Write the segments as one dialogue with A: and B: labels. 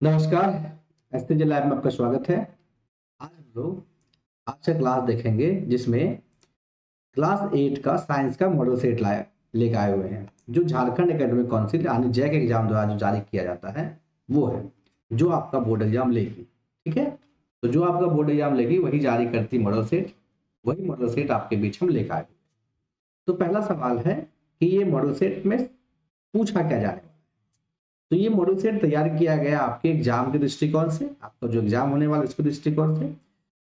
A: नमस्कार। एसटीजे लैब में आपका स्वागत है। आज हम लोग आज का क्लास देखेंगे जिसमें क्लास 8 का साइंस का मॉडल सेट लाए लेकर आए हुए हैं, जो झारखंड एकेडमिक काउंसिल यानी जैक एग्जाम द्वारा जो जारी किया जाता है वो है, जो आपका बोर्ड एग्जाम लेगी। ठीक है, तो जो आपका बोर्ड एग्जाम लेगी वही जारी करती मॉडल सेट, वही मॉडल सेट आपके बीच हम लेकर आए। तो पहला सवाल है कि ये मॉडल सेट में पूछा क्या जाने वाला है। तो ये मॉडल सेट तैयार किया गया आपके एग्जाम के दृष्टिकोण से, आपका जो एग्जाम होने वाला है इसके दृष्टिकोण से।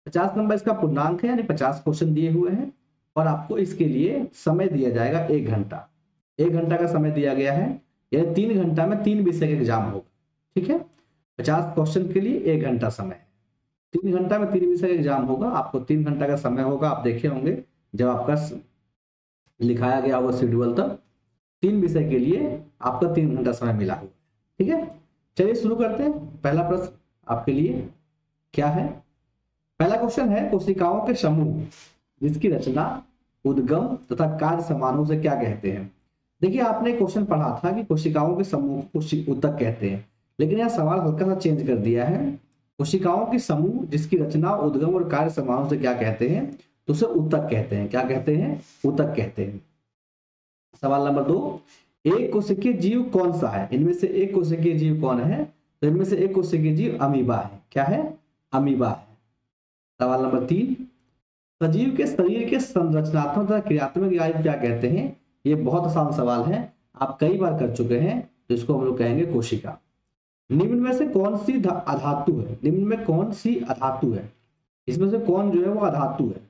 A: 50 नंबर इसका पूर्णांक है, यानी 50 क्वेश्चन दिए हुए हैं और आपको इसके लिए समय दिया जाएगा 1 घंटा। 1 घंटा का समय दिया गया है, यानी 3 घंटा में 3 विषय का एग्जाम होगा। ठीक है, 50 क्वेश्चन के लिए 1 घंटा समय है, 3 घंटा में 3 विषय का एग्जाम होगा। आपको 3 घंटा का समय होगा, आप देखे होंगे जब आपका लिखाया गया होगा शेड्यूल, तब 3 विषय के लिए आपका 3 घंटा समय मिला होगा। ठीक है, चलिए शुरू करते हैं। पहला प्रश्न आपके लिए क्या है? पहला क्वेश्चन है, कोशिकाओं के समूह जिसकी रचना, उद्गम तथा कार्य समानों से क्या कहते हैं। देखिए, आपने क्वेश्चन पढ़ा था कि कोशिकाओं के समूह को ऊतक कहते हैं, लेकिन यह सवाल हल्का सा चेंज कर दिया है। कोशिकाओं के समूह जिसकी रचना, उद्गम और कार्य समानों से क्या कहते हैं, तो उसे ऊतक कहते हैं। क्या कहते हैं? ऊतक कहते हैं। सवाल नंबर 2, एक कोशिकीय जीव कौन सा है? इनमें से एक कोशिकीय जीव कौन है? तो इनमें से एक कोशिकीय जीव अमीबा है। क्या है? अमीबा है। सवाल नंबर 3, सजीव के शरीर के संरचनात्मक तथा क्रियात्मक इकाई क्या कहते हैं? ये बहुत आसान सवाल है, आप कई बार कर चुके हैं, तो इसको हम लोग कहेंगे कोशिका। निम्न में से कौन सी अधातु है? निम्न में कौन सी अधातु है? इसमें से कौन जो है वो अधातु है?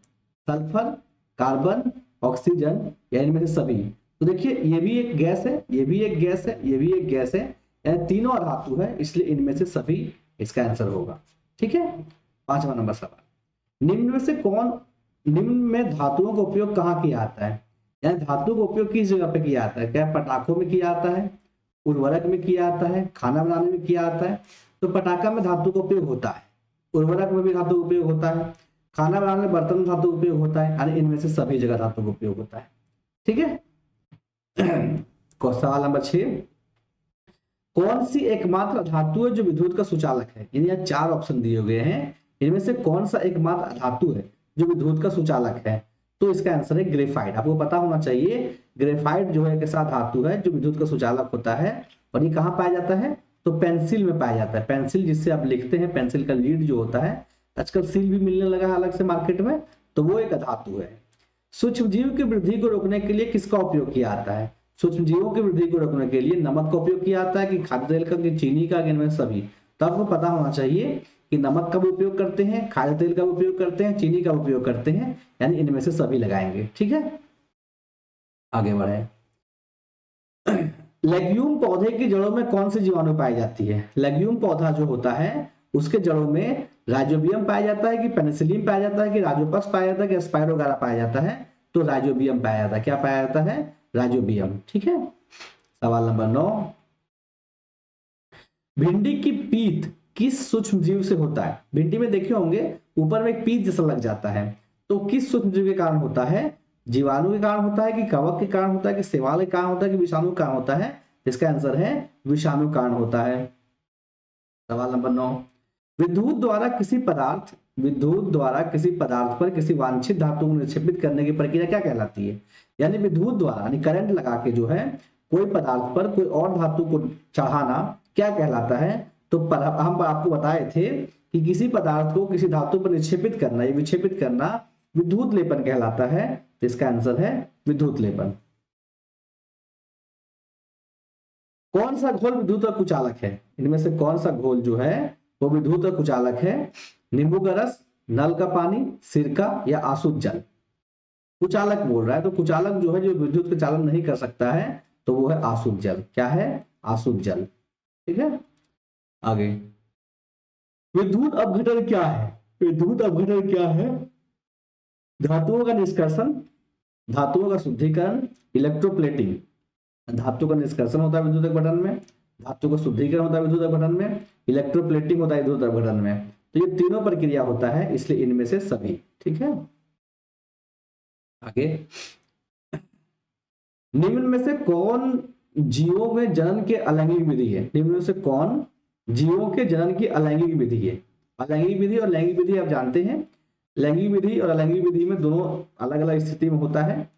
A: सल्फर, कार्बन, ऑक्सीजन या इनमें से सभी? तो देखिए, ये भी एक गैस है, ये भी एक गैस है, ये भी एक गैस है, यानी तीनों अधातु है, इसलिए इनमें से सभी इसका आंसर होगा। ठीक है, 5वां नंबर सवाल, निम्न में से कौन, निम्न में धातुओं का उपयोग कहाँ किया जाता है? यानी धातु का उपयोग किस जगह पे किया जाता है? क्या पटाखों में किया जाता है, उर्वरक में किया जाता है, खाना बनाने में किया जाता है? तो पटाखा में धातु का उपयोग होता है, उर्वरक में भी धातु का उपयोग होता है, खाना बनाने में बर्तन में धातु का उपयोग होता है, यानी इनमें से सभी जगह धातु का उपयोग होता है। ठीक है। सवाल नंबर 6, कौन सी एकमात्र धातु है जो विद्युत का सुचालक है? यानी यहाँ 4 ऑप्शन दिए हुए हैं, इनमें से कौन सा एकमात्र धातु है जो विद्युत का सुचालक है? तो इसका आंसर है ग्रेफाइट। आपको पता होना चाहिए, ग्रेफाइट जो है एक ऐसा धातु है जो विद्युत का सुचालक होता है। और ये कहाँ पाया जाता है? तो पेंसिल में पाया जाता है। पेंसिल जिससे आप लिखते हैं, पेंसिल का लीड जो होता है, आजकल सील भी मिलने लगा है अलग से मार्केट में, तो वो एक धातु है। सूक्ष्म जीव की वृद्धि को रोकने के लिए किसका उपयोग किया जाता है? सूक्ष्म जीवों की वृद्धि को रोकने के लिए नमक का उपयोग किया जाता है, कि खाद्य तेल का, कि चीनी का, कि इनमें सभी? तो आपको पता होना चाहिए कि नमक का भी उपयोग करते हैं, खाद्य तेल का भी उपयोग करते हैं, चीनी का उपयोग करते हैं, यानी इनमें से सभी लगाएंगे। ठीक है, आगे बढ़े। लेग्यूम पौधे की जड़ों में कौन सी जीवाणु पाई जाती है? लेग्यूम पौधा जो होता है उसके जड़ों में राइजोबियम पाया जाता है, कि पेनिसिलियम पाया जाता है, कि राइजोपक्स पाया जाता है, कि स्पाइरोगारा पाया जाता है? तो राइजोबियम पाया जाता है। क्या पाया जाता है? राइजोबियम। ठीक है। सवाल नंबर 9, भिंडी की पीत किस सूक्ष्म जीव से होता है? भिंडी में देखे होंगे ऊपर में एक पीत जैसा लग जाता है, तो किस सूक्ष्म जीव के कारण होता है? जीवाणु के कारण होता है, कि कवक के कारण होता है, कि शैवाल के कारण होता है, कि विषाणु के कारण होता है? इसका आंसर है विषाणु के कारण होता है। सवाल नंबर 9, विद्युत द्वारा किसी पदार्थ, विद्युत द्वारा किसी पदार्थ पर किसी वांछित धातु को निक्षेपित करने की प्रक्रिया क्या कहलाती है? यानी विद्युत द्वारा, यानी करंट लगा के जो है कोई पदार्थ पर कोई और धातु को चढ़ाना क्या कहलाता है? तो हम आपको बताए थे कि किसी पदार्थ को किसी धातु पर निक्षेपित करना, या विक्षेपित करना विद्युत लेपन कहलाता है। इसका आंसर है विद्युत लेपन। कौन सा घोल विद्युत और कुचालक है? इनमें से कौन सा घोल जो है वो विद्युत और कुचालक है? नींबू का रस, नल का पानी, सिरका या आसुत जल? कुचालक बोल रहा है, तो कुचालक जो है जो विद्युत का चालन नहीं कर सकता है, तो वो है आसुत जल। क्या है? आसुत जल। ठीक है, आगे। विद्युत अपघटन क्या है? विद्युत अपघटन क्या है? धातुओं का निष्कर्षण, धातुओं का शुद्धिकरण, इलेक्ट्रोप्लेटिंग। धातु का निष्कर्षण होता है विद्युत अपघटन में, धातु का शुद्धिकरण होता है विद्युत अपघटन में, इलेक्ट्रोप्लेटिंग होता है विद्युत अपघटन में। तो ये तीनों प्रक्रिया होता है, इसलिए इनमें से सभी। ठीक है, आगे। निम्न में से कौन जीवों में जनन के अलैंगिक विधि है? निम्न में से कौन जीवों के जनन की अलैंगिक विधि है। अलैंगिक विधि और लैंगिक विधि आप जानते हैं, लैंगिक विधि और अलैंगिक विधि में दोनों अलग अलग स्थिति में होता है,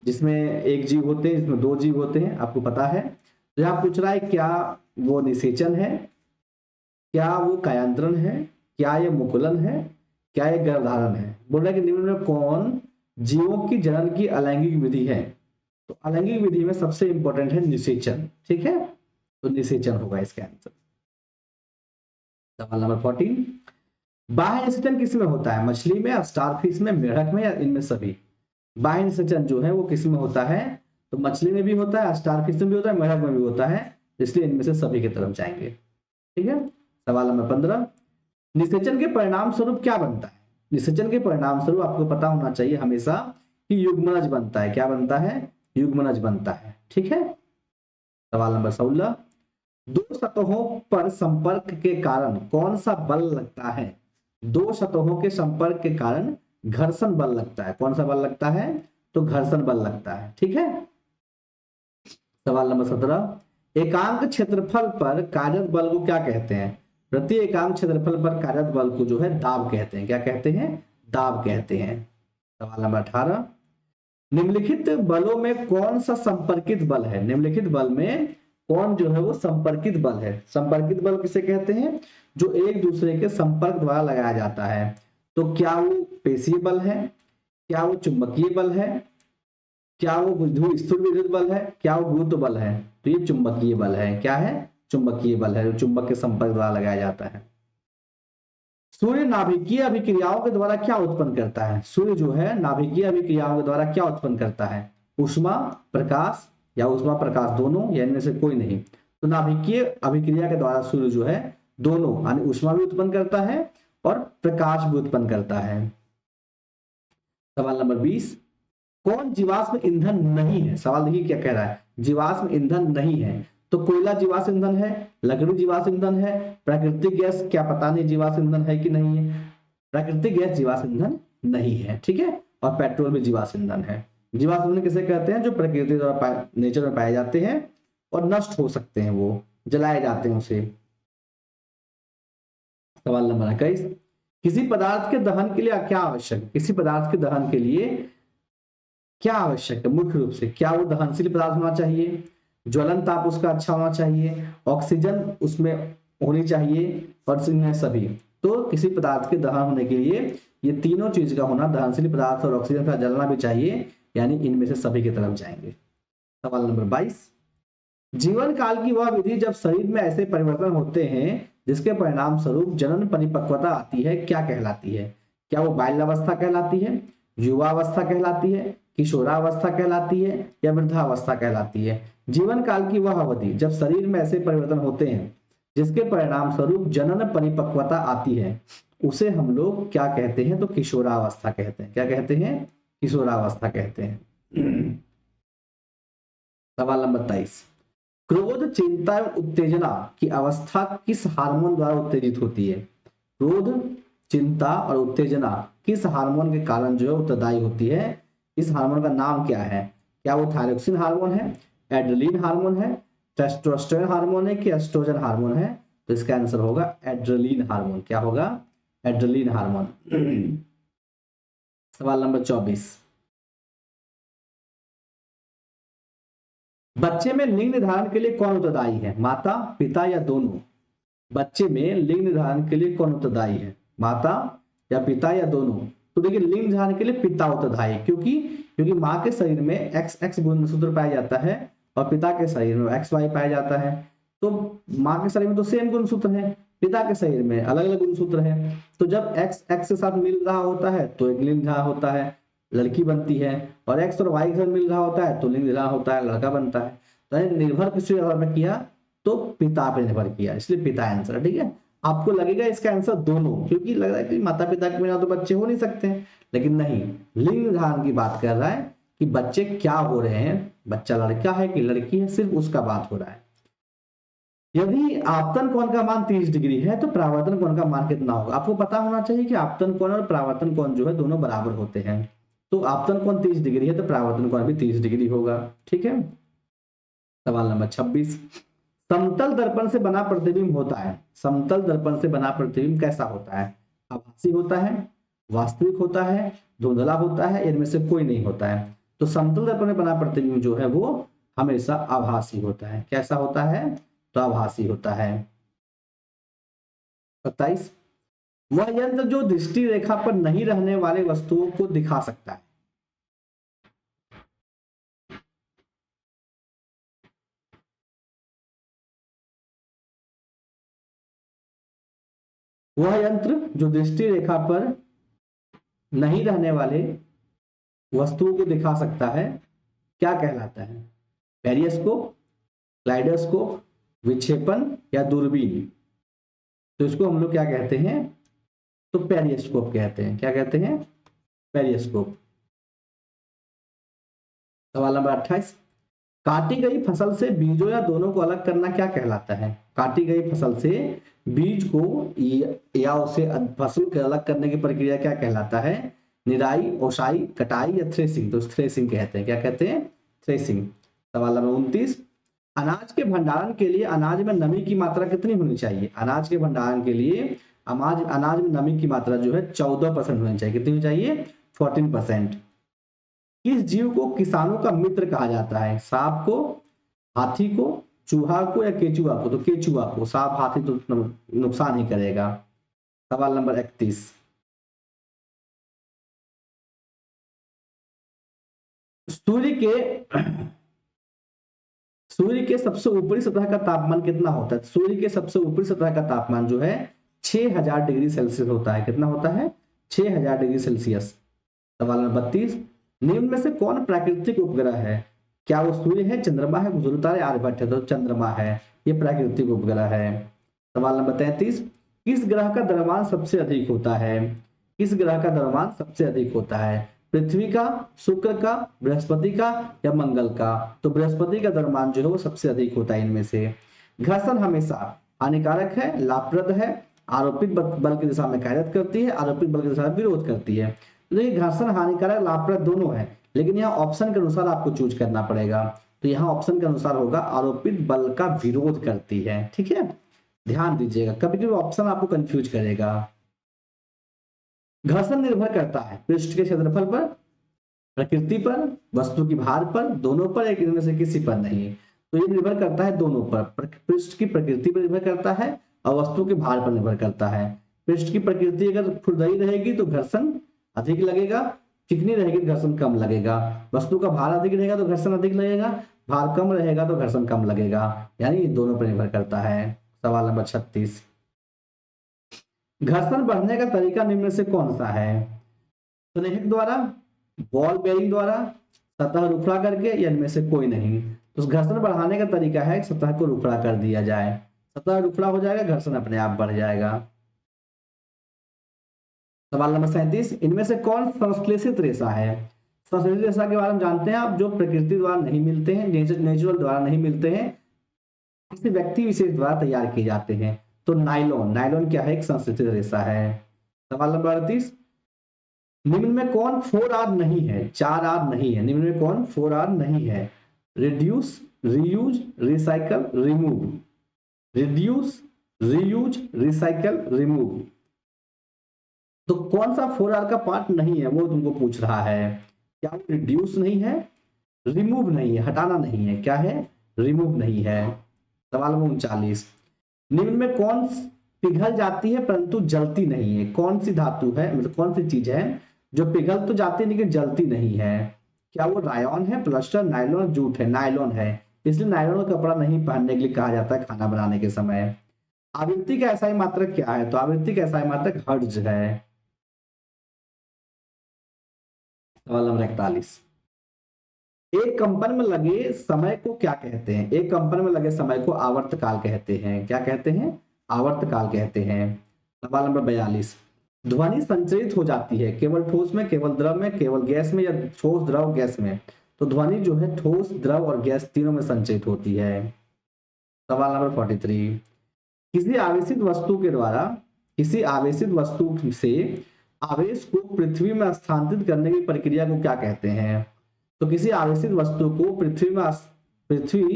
A: जिसमें एक जीव होते हैं, जिसमें दो जीव होते हैं, आपको पता है। तो यहाँ पूछ रहा है क्या वो निषेचन है, क्या वो कायांतरण है, क्या ये मुकुलन है, क्या ये गर्भधारण है। बोल रहा है कि निम्न में कौन जीवों की जनन की अलैंगिक विधि है। तो अलैंगिक विधि में सबसे इंपॉर्टेंट है निषेचन, ठीक है, तो निषेचन होगा इसका आंसर। सवाल नंबर 14, बाह्य निषेचन किसमें होता है, मछली में, स्टारफिश में, मेढक में, या इनमें सभी। बाह्य निषेचन जो है वो किसमें होता है, तो मछली में भी होता है, स्टारफिश में भी होता है, मेढक में भी होता है, इसलिए इनमें से सभी की तरफ जाएंगे, ठीक है। सवाल नंबर 15, निषेचन के परिणाम स्वरूप क्या बनता है। निषेचन के परिणाम स्वरूप आपको पता होना चाहिए हमेशा कि युग्मनज बनता है। क्या बनता है, युग्मनज बनता है, ठीक है। सवाल नंबर 16, दो सतहों पर संपर्क के कारण कौन सा बल लगता है। दो सतहों के संपर्क के कारण घर्षण बल लगता है। कौन सा बल लगता है, तो घर्षण बल लगता है, ठीक है। सवाल नंबर 17, एकांक क्षेत्रफल पर कार्यरत बल को क्या कहते हैं। प्रति एकांक क्षेत्रफल पर कार्यरत बल को जो है दाब कहते हैं। क्या कहते हैं, दाब कहते हैं। सवाल नंबर 18, निम्नलिखित बलों में कौन सा संपर्कित बल है। निम्नलिखित बल में कौन जो है वो संपर्कित बल है। संपर्कित बल किसे कहते हैं, जो एक दूसरे के संपर्क द्वारा लगाया जाता है। तो क्या वो पेशीय बल है, क्या वो चुंबकीय बल है, क्या वो स्थूल विद्युत बल है, क्या वो गुरुत्व बल है। तो ये चुंबकीय बल है। क्या है, चुंबकीय बल है, जो चुंबक के संपर्क द्वारा लगाया जाता है। सूर्य नाभिकीय अभिक्रियाओं के द्वारा क्या उत्पन्न करता है। सूर्य जो है नाभिकीय अभिक्रियाओं के द्वारा क्या उत्पन्न करता है, ऊष्मा, प्रकाश, या ऊष्मा प्रकाश दोनों, या इनमें से कोई नहीं। तो नाभिकीय अभिक्रिया के द्वारा सूर्य जो है दोनों, यानी ऊष्मा भी उत्पन्न करता है और प्रकाश भी उत्पन्न करता है। सवाल नंबर 20, कौन जीवाश्म ईंधन नहीं है। सवाल देखिए क्या कह रहा है, जीवाश्म ईंधन नहीं है। तो कोयला जीवाश्म ईंधन है, लकड़ी जीवाश्म ईंधन है, प्राकृतिक गैस क्या पता नहीं जीवाश्म ईंधन है कि नहीं है। प्राकृतिक गैस जीवाश्म ईंधन नहीं है, ठीक है। और पेट्रोल भी जीवाश्म ईंधन है। जीवाश्म ईंधन किसे कहते हैं, जो प्रकृति द्वारा नेचर में पाए जाते हैं और नष्ट हो सकते हैं, वो जलाए जाते हैं उसे। सवाल नंबर 21, किसी पदार्थ के दहन के लिए क्या आवश्यक। किसी पदार्थ के दहन के लिए क्या आवश्यक है, मुख्य रूप से क्या वो दहनशील पदार्थ होना चाहिए, ज्वलन ताप उसका अच्छा होना चाहिए, ऑक्सीजन उसमें होनी चाहिए, और इनमें सभी। तो किसी पदार्थ के दहन होने के लिए ये तीनों चीज का होना, दहनशील पदार्थ और ऑक्सीजन का जलना भी चाहिए, यानी इनमें से सभी की तरफ जाएंगे। सवाल नंबर 22, जीवन काल की वह विधि जब शरीर में ऐसे परिवर्तन होते हैं जिसके परिणाम स्वरूप जनन परिपक्वता आती है, क्या कहलाती है। क्या वो बाल्यावस्था कहलाती है, युवावस्था कहलाती है, किशोरावस्था कहलाती है, या वृद्धावस्था कहलाती है। जीवन काल की वह अवधि जब शरीर में ऐसे परिवर्तन होते हैं जिसके परिणाम स्वरूप जनन परिपक्वता आती है, उसे हम लोग क्या कहते हैं, तो किशोरावस्था कहते हैं। क्या कहते हैं, किशोरावस्था कहते हैं। सवाल नंबर 23, क्रोध, चिंता एवं उत्तेजना की अवस्था किस हार्मोन द्वारा उत्तेजित होती है। क्रोध, चिंता और उत्तेजना किस हार्मोन के कारण जो है उत्तरदायी होती है। इस हार्मोन का नाम क्या है। क्या वो थायरोक्सिन हार्मोन है, एड्रेलिन हार्मोन है, टेस्टोस्टेरोन हार्मोन है, कि एस्ट्रोजन हार्मोन है। तो इसका आंसर होगा एड्रेलिन हार्मोन। क्या होगा, एड्रेलिन हार्मोन। सवाल नंबर 24, बच्चे में लिंग निर्धारण के लिए कौन उत्तरदायी है, माता, पिता, या दोनों। बच्चे में लिंग निर्धारण के लिए कौन उत्तरदायी है, माता या पिता या दोनों। तो देखिए लिंग निर्धारण के लिए पिता उत्तरदायी, क्योंकि क्योंकि माँ के शरीर में एक्स एक्स गुणसूत्र पाया जाता है और पिता के शरीर में एक्स वाई पाया जाता है। तो माँ के शरीर में तो सेम गुणसूत्र है, पिता के शरीर में अलग अलग गुणसूत्र है। तो जब एक्स एक्स के साथ मिल रहा होता है तो एक लिंग निर्धारण होता है, लड़की बनती है, और एक्स और वाई के साथ मिल रहा होता है तो लिंग निर्धारण होता है, लड़का बनता है। तो निर्भर किसके आधार पर किया, तो पिता पे निर्भर किया, इसलिए पिता आंसर है, ठीक है। आपको लगेगा इसका आंसर दोनों, क्योंकि लग रहा है कि माता पिता के बिना तो बच्चे हो नहीं सकते, लेकिन नहीं, लिंग निर्धारण की बात कर रहा है कि बच्चे क्या हो रहे हैं, बच्चा लड़का है कि लड़की है, सिर्फ उसका बात हो रहा है। यदि आपतन कोण का मान 30 डिग्री है तो परावर्तन कोण का मान कितना होगा। आपको पता होना चाहिए कि आपतन कोण और परावर्तन कोण जो है दोनों बराबर होते हैं। तो आपतन कोण 30 डिग्री है तो परावर्तन कोण भी 30 डिग्री होगा, ठीक है। सवाल नंबर 26, समतल दर्पण से बना प्रतिबिंब होता है, समतल दर्पण से बना प्रतिबिंब कैसा होता है? आभासी होता है, वास्तविक होता है, धुंधला होता है, इनमें से कोई नहीं होता है। तो समतल दर्पण में बना प्रतिबिंब जो है वो हमेशा आभासी होता है। कैसा होता है? तो आभासी होता है। 27, वह यंत्र जो दृष्टि रेखा पर नहीं रहने वाले वस्तुओं को दिखा सकता है। वह यंत्र जो दृष्टि रेखा पर नहीं रहने वाले वस्तुओं को दिखा सकता है, क्या कहलाता है? पेरिस्कोप, क्लाइडोस्कोप, विक्षेपण या दूरबीन? तो इसको हम लोग क्या कहते हैं? तो पेरिस्कोप कहते हैं। क्या कहते हैं? पेरिस्कोप। सवाल नंबर 28, काटी गई फसल से बीजों या दोनों को अलग करना क्या कहलाता है? काटी गई फसल से बीज को या उसे फसल को अलग करने की प्रक्रिया क्या कहलाता है? निराई, ओसाई, कटाई या थ्रेसिंग? तो थ्रेसिंग कहते हैं। क्या कहते हैं? थ्रेसिंग। सवाल नंबर 29, अनाज के भंडारण के लिए अनाज में नमी की मात्रा कितनी होनी चाहिए? अनाज के भंडारण के लिए अनाज में नमी की मात्रा जो है 14% होनी चाहिए। कितनी होनी चाहिए? 14%। किस जीव को किसानों का मित्र कहा जाता है? सांप को, हाथी को, चूहा को या केचुआ को? तो केचुआ को। सांप हाथी तो नुकसान ही करेगा। सवाल नंबर 31, सूर्य के सूर्य के सबसे ऊपरी सतह का तापमान कितना होता है? सूर्य के सबसे ऊपरी सतह का तापमान जो है 6000 डिग्री सेल्सियस होता है। कितना होता है? 6000 डिग्री सेल्सियस। सवाल नंबर 32, निम्न में से कौन प्राकृतिक उपग्रह है? क्या वो सूर्य है, चंद्रमा है, ध्रुव तारा, आर्यभट्ट है? तो चंद्रमा है, ये प्राकृतिक उपग्रह है। सवाल नंबर 33, किस ग्रह का द्रव्यमान सबसे अधिक होता है? किस ग्रह का द्रव्यमान सबसे अधिक होता है? पृथ्वी का, शुक्र का, बृहस्पति का या मंगल का? तो बृहस्पति का द्रव्यमान जो है वो सबसे अधिक होता है इनमें से। घर्षण हमेशा हानिकारक है, लाभप्रद है, आरोपित बल की दिशा में कार्य करती है, आरोपित बल की दिशा में विरोध करती है? तो देखिए घर्षण हानिकारक लाभप्रद दोनों है, लेकिन यहाँ ऑप्शन के अनुसार आपको चूज करना पड़ेगा। तो यहाँ ऑप्शन के अनुसार होगा आरोपित बल का विरोध करती है। ठीक है, ध्यान दीजिएगा, कभी कभी ऑप्शन आपको कंफ्यूज करेगा। घर्षण निर्भर करता है पृष्ठ के क्षेत्रफल पर, प्रकृति पर, वस्तु की भार पर, दोनों पर, एक इनमें से किसी पर नहीं। तो ये निर्भर करता है दोनों पर, पृष्ठ की प्रकृति पर निर्भर करता है और वस्तु के भार पर निर्भर करता है। पृष्ठ की प्रकृति अगर खुरदरी रहेगी तो घर्षण अधिक लगेगा, चिकनी रहेगी तो घर्षण कम लगेगा। वस्तु का भार अधिक रहेगा तो घर्षण अधिक लगेगा, भार कम रहेगा तो घर्षण कम लगेगा, यानी दोनों पर निर्भर करता है। सवाल नंबर 36, घर्षण बढ़ने का तरीका निम्न में से कौन सा है? स्नेहक द्वारा, बॉल बेयरिंग द्वारा, सतह रुखड़ा करके या इनमें से कोई नहीं? तो घर्षण बढ़ाने का तरीका है सतह को रुखड़ा कर दिया जाए। सतह रुखड़ा हो जाएगा, घर्षण अपने आप बढ़ जाएगा। सवाल नंबर 37, इनमें से कौन संश्लेषित रेशा है? संश्लेषित रेशा के बारे में जानते हैं आप, जो प्रकृति द्वारा नहीं मिलते हैं, नेचुरल द्वारा नहीं मिलते हैं, किसी व्यक्ति विशेष द्वारा तैयार किए जाते हैं। तो नाइलॉन, नाइलॉन क्या है? एक संश्लेषित रेशा है। सवाल नंबर 38, निम्न में कौन 4R नहीं है? 4R नहीं है, निम्न में कौन 4R नहीं है? Reduce, reuse, recycle, remove? Reduce, reuse, recycle, remove? तो कौन सा 4R का पार्ट नहीं है वो तुमको पूछ रहा है। क्या रिड्यूस नहीं है, रिमूव नहीं है, हटाना नहीं है, क्या है? रिमूव नहीं है। सवाल नंबर 39, निम्न में कौन पिघल जाती है परंतु जलती नहीं है? कौन सी धातु है, मतलब कौन सी चीज है जो पिघल तो जाती है लेकिन जलती नहीं है? क्या वो रायन है, प्लास्टर, नायलॉन, जूट है? नायलॉन है, इसलिए नायलॉन का कपड़ा नहीं पहनने के लिए कहा जाता है खाना बनाने के समय। आवृत्ति का ऐसा ही मात्रक क्या है? तो आवृत्ति का ऐसा ही मात्रक हर्ट्ज है। सवाल नंबर 41, एक कंपन में लगे समय को क्या कहते हैं? एक कंपन में लगे समय को आवर्तकाल कहते हैं। क्या कहते हैं? आवर्तकाल कहते हैं। सवाल नंबर 42, ध्वनि संचरित हो जाती है केवल ठोस में, केवल द्रव में, केवल गैस में या ठोस, द्रव, गैस में? तो ध्वनि जो है ठोस, द्रव और गैस तीनों में संचरित होती है। सवाल नंबर 43, किसी आवेशित वस्तु के द्वारा किसी आवेशित वस्तु से आवेश को पृथ्वी में स्थानांतरित करने की प्रक्रिया को क्या कहते हैं? तो किसी आवेशित वस्तु को पृथ्वी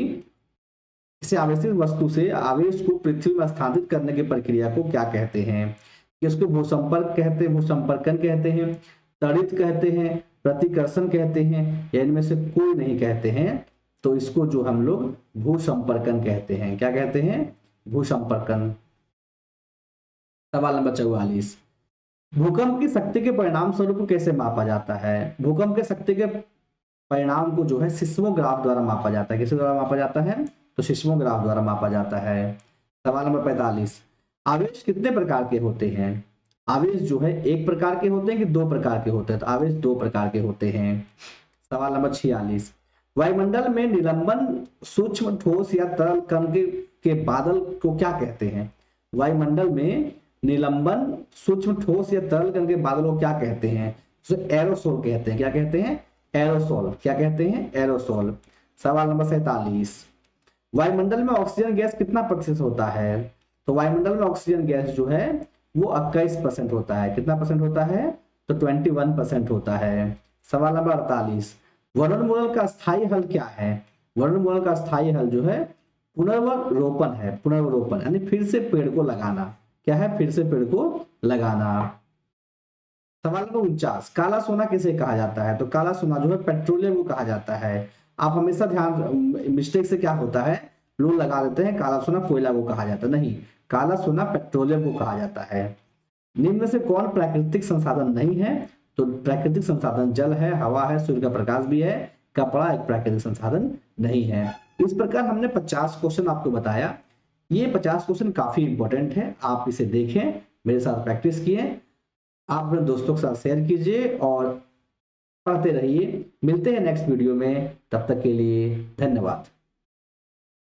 A: किसी आवेशित वस्तु से आवेश को पृथ्वी में स्थानांतरित करने की प्रक्रिया को क्या कहते हैं? कि उसको भूसंपर्क कहते हैं, भूसंपर्कन कहते हैं, तड़ित कहते हैं, प्रतिकर्षण कहते हैं, या इनमें से कोई नहीं कहते हैं? तो इसको जो हम लोग भूसंपर्कन कहते हैं। क्या कहते हैं? भूसंपर्कन। सवाल नंबर 44, भूकंप की शक्ति के परिणाम स्वरूप कैसे मापा जाता है? भूकंप के शक्ति के परिणाम को जो है सिस्मोग्राफ द्वारा मापा जाता है। किसके द्वारा मापा जाता है? तो सिस्मोग्राफ द्वारा मापा जाता है। सवाल नंबर 45, आवेश कितने प्रकार के होते हैं? आवेश जो है एक प्रकार के होते हैं कि दो प्रकार के होते हैं? तो आवेश दो प्रकार के होते हैं। सवाल नंबर 46, वायुमंडल में निलंबन सूक्ष्म ठोस या तरल कण के बादल को क्या कहते हैं? वायुमंडल में निलंबन सूक्ष्म ठोस या तरल कण के बादल को क्या कहते हैं? तो एरोसोल कहते हैं। क्या कहते हैं? एरोसोल। क्या कहते हैं? एरोसोल। सवाल नंबर 47, वायुमंडल में ऑक्सीजन गैस कितना प्रतिशत होता है? तो वायुमंडल में ऑक्सीजन गैस जो है वो 21% होता है। कितना परसेंट होता है? तो 21% होता है। सवाल नंबर 48, वर्णनमूलक का स्थायी हल क्या है? वर्णनमूलक का स्थायी हल जो है पुनर्वरोपण है। पुनर्वरोपण यानी फिर से पेड़ को लगाना। क्या है? फिर से पेड़ को लगाना। सवाल नंबर 49, काला सोना किसे कहा जाता है? तो काला सोना जो है पेट्रोलियम को कहा जाता है। आप हमेशा ध्यान, मिस्टेक से क्या होता है, लोग लगा देते हैं काला सोना कोयला को कहा जाता है। नहीं, काला सोना पेट्रोलियम को कहा जाता है। निम्न में से कौन प्राकृतिक संसाधन नहीं है? तो प्राकृतिक संसाधन जल है, हवा है, सूर्य का प्रकाश भी है, कपड़ा एक प्राकृतिक संसाधन नहीं है। इस प्रकार हमने 50 क्वेश्चन आपको बताया। ये 50 क्वेश्चन काफी इंपॉर्टेंट है, आप इसे देखें, मेरे साथ प्रैक्टिस किए, आप अपने दोस्तों के साथ शेयर कीजिए और पढ़ते रहिए। मिलते हैं नेक्स्ट वीडियो में, तब तक के लिए धन्यवाद।